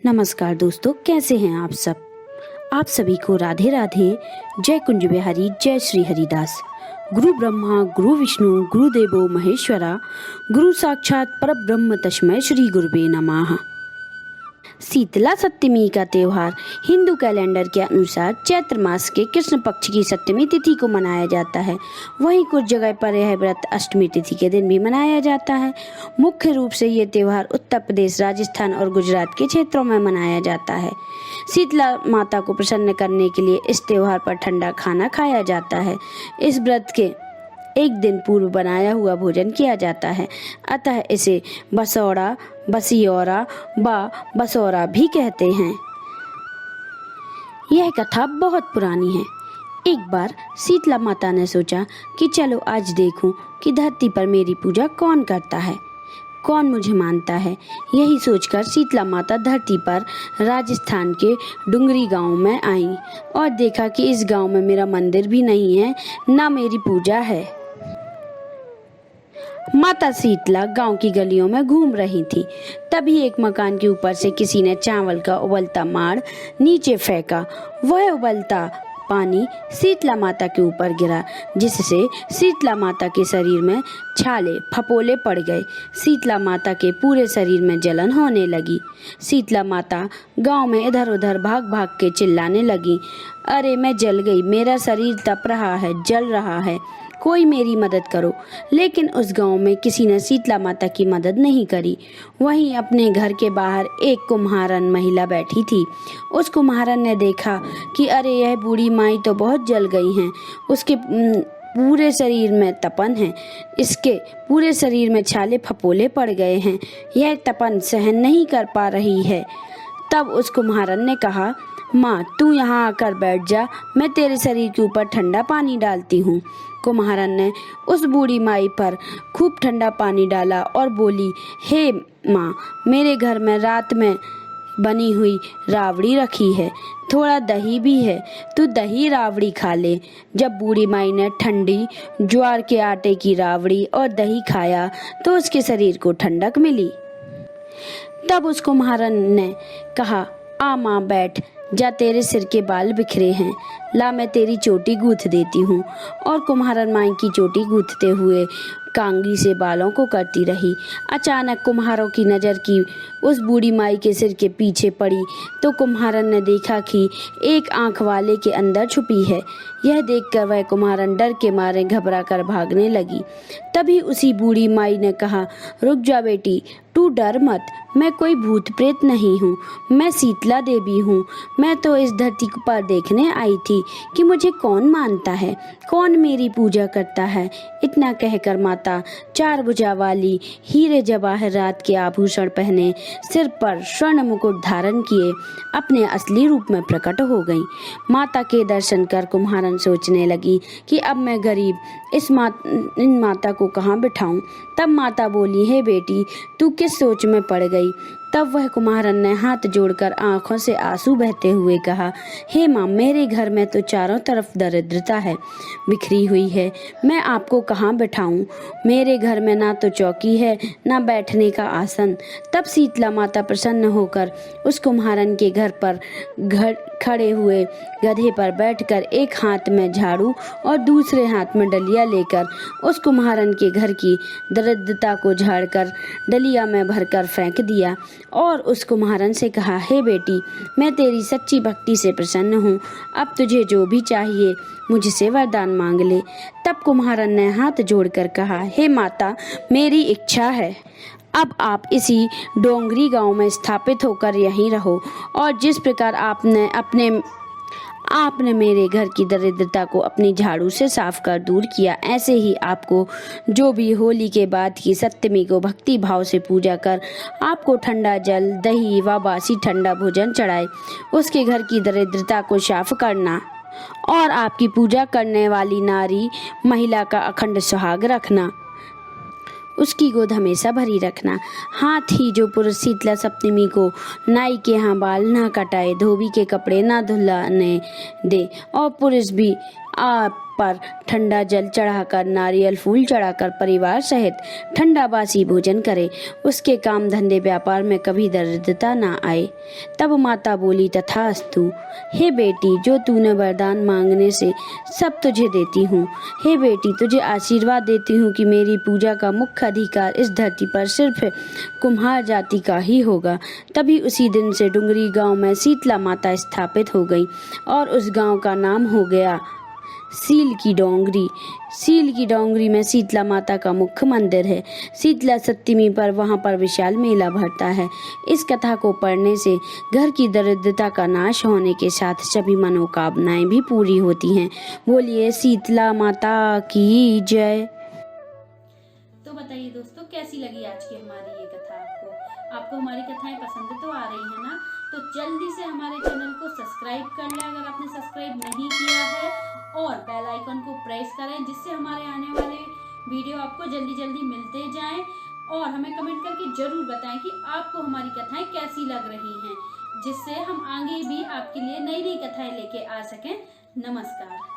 नमस्कार दोस्तों, कैसे हैं आप सब। आप सभी को राधे राधे। जय कुंज बिहारी, जय श्री हरिदास। गुरु ब्रह्मा गुरु विष्णु गुरुदेवो महेश्वरा, गुरु साक्षात परब्रह्म तस्मै श्री गुरुवे नमः। शीतला सप्तमी का त्योहार हिंदू कैलेंडर के अनुसार चैत्र मास के कृष्ण पक्ष की सप्तमी तिथि को मनाया जाता है। वहीं कुछ जगह पर यह व्रत अष्टमी तिथि के दिन भी मनाया जाता है। मुख्य रूप से ये त्योहार उत्तर प्रदेश, राजस्थान और गुजरात के क्षेत्रों में मनाया जाता है। शीतला माता को प्रसन्न करने के लिए इस त्योहार पर ठंडा खाना खाया जाता है। इस व्रत के एक दिन पूर्व बनाया हुआ भोजन किया जाता है, अतः इसे बसौड़ा, बसियौरा व बसौरा भी कहते हैं। यह कथा बहुत पुरानी है। एक बार शीतला माता ने सोचा कि चलो आज देखूं कि धरती पर मेरी पूजा कौन करता है, कौन मुझे मानता है। यही सोचकर शीतला माता धरती पर राजस्थान के डुंगरी गांव में आई और देखा कि इस गांव में मेरा मंदिर भी नहीं है, ना मेरी पूजा है। माता शीतला गांव की गलियों में घूम रही थी। तभी एक मकान के ऊपर से किसी ने चावल का उबलता माड़ नीचे फेंका। वह उबलता पानी शीतला माता के ऊपर गिरा, जिससे शीतला माता के शरीर में छाले फपोले पड़ गए। शीतला माता के पूरे शरीर में जलन होने लगी। शीतला माता गांव में इधर उधर भाग भाग के चिल्लाने लगी, अरे मैं जल गई, मेरा शरीर तप रहा है, जल रहा है, कोई मेरी मदद करो। लेकिन उस गांव में किसी ने शीतला माता की मदद नहीं करी। वहीं अपने घर के बाहर एक कुम्हारन महिला बैठी थी। उस कुम्हारन ने देखा कि अरे यह बूढ़ी माई तो बहुत जल गई हैं, उसके पूरे शरीर में तपन है, इसके पूरे शरीर में छाले फपोले पड़ गए हैं, यह तपन सहन नहीं कर पा रही है। तब उस कुम्हारन ने कहा, माँ तू यहाँ आकर बैठ जा, मैं तेरे शरीर के ऊपर ठंडा पानी डालती हूँ। कुम्हारन ने उस बूढ़ी माई पर खूब ठंडा पानी डाला और बोली, हे माँ, मेरे घर में रात में बनी हुई रावड़ी रखी है, थोड़ा दही भी है, तू दही रावड़ी खा ले। जब बूढ़ी माई ने ठंडी ज्वार के आटे की रावड़ी और दही खाया तो उसके शरीर को ठंडक मिली। तब उस कुम्हारन ने कहा, आ माँ बैठ जा, तेरे सिर के बाल बिखरे हैं, ला मैं तेरी चोटी गूंथ देती हूँ। और कुम्हारन माई की चोटी गूंथते हुए कांगी से बालों को करती रही। अचानक कुम्हारों की नज़र की उस बूढ़ी माई के सिर के पीछे पड़ी तो कुम्हारन ने देखा कि एक आंख वाले के अंदर छुपी है। यह देखकर वह कुम्हारन डर के मारे घबरा कर भागने लगी। तभी उसी बूढ़ी माई ने कहा, रुक जा बेटी, तू डर मत, मैं कोई भूत प्रेत नहीं हूँ, मैं शीतला देवी हूँ। मैं तो इस धरती पर देखने आई थी कि मुझे कौन मानता है, कौन मेरी पूजा करता है। इतना कहकर माता चार भुजा वाली हीरे जवाहरात के आभूषण पहने, सिर पर स्वर्ण मुकुट धारण किए अपने असली रूप में प्रकट हो गई। माता के दर्शन कर कुम्हारन सोचने लगी कि अब मैं गरीब इन माता को कहाँ बिठाऊं। तब माता बोली, हे बेटी, तू किस सोच में पड़ गई। तब वह कुम्हारन ने हाथ जोड़कर आंखों से आंसू बहते हुए कहा, हे माँ, मेरे घर में तो चारों तरफ दरिद्रता है, बिखरी हुई है, मैं आपको कहाँ बैठाऊं। मेरे घर में ना तो चौकी है, ना बैठने का आसन। तब शीतला माता प्रसन्न होकर उस कुम्हारन के घर पर खड़े हुए गधे पर बैठकर एक हाथ में झाड़ू और दूसरे हाथ में डलिया लेकर उस कुम्हारन के घर की दरिद्रता को झाड़कर डलिया में भरकर फेंक दिया और उस कुम्हारन से कहा, हे बेटी, मैं तेरी सच्ची भक्ति से प्रसन्न हूँ, अब तुझे जो भी चाहिए मुझसे वरदान मांग ले। तब कुम्हारन ने हाथ जोड़कर कहा, हे माता, मेरी इच्छा है, अब आप इसी डोंगरी गांव में स्थापित होकर यहीं रहो और जिस प्रकार आपने मेरे घर की दरिद्रता को अपनी झाड़ू से साफ कर दूर किया, ऐसे ही आपको जो भी होली के बाद की सप्तमी को भक्ति भाव से पूजा कर आपको ठंडा जल, दही व बासी ठंडा भोजन चढ़ाए, उसके घर की दरिद्रता को साफ करना और आपकी पूजा करने वाली नारी महिला का अखंड सुहाग रखना, उसकी गोद हमेशा भरी रखना। हाथ ही जो पुरुष शीतला सप्तमी को नाई के यहाँ बाल ना कटाए, धोबी के कपड़े ना धुलाने दे और पुरुष भी आप पर ठंडा जल चढ़ाकर, नारियल फूल चढ़ाकर परिवार सहित ठंडा बासी भोजन करे, उसके काम धंधे व्यापार में कभी दरिद्रता ना आए। तब माता बोली, तथास्तु। हे बेटी, जो तूने वरदान मांगने से सब तुझे देती हूँ। हे बेटी, तुझे आशीर्वाद देती हूँ कि मेरी पूजा का मुख्य अधिकार इस धरती पर सिर्फ कुम्हार जाति का ही होगा। तभी उसी दिन से डुंगरी गांव में शीतला माता स्थापित हो गई और उस गांव का नाम हो गया सील की डोंगरी। सील की डोंगरी में शीतला माता का मुख्य मंदिर है। शीतला सप्तमी पर वहां पर विशाल मेला भरता है। इस कथा को पढ़ने से घर की दरिद्रता का नाश होने के साथ सभी मनोकामनाएं भी पूरी होती हैं। बोलिए शीतला माता की जय। तो बताइए दोस्तों, कैसी लगी आज की हमारी ये कथा आपको हमारी कथाएं पसंद तो आ रही है ना? तो जल्दी से हमारे चैनल को सब्सक्राइब कर लें अगर आपने सब्सक्राइब नहीं किया है, और बेल आइकन को प्रेस करें जिससे हमारे आने वाले वीडियो आपको जल्दी जल्दी मिलते जाएं। और हमें कमेंट करके जरूर बताएं कि आपको हमारी कथाएं कैसी लग रही हैं, जिससे हम आगे भी आपके लिए नई नई कथाएं लेके आ सकें। नमस्कार।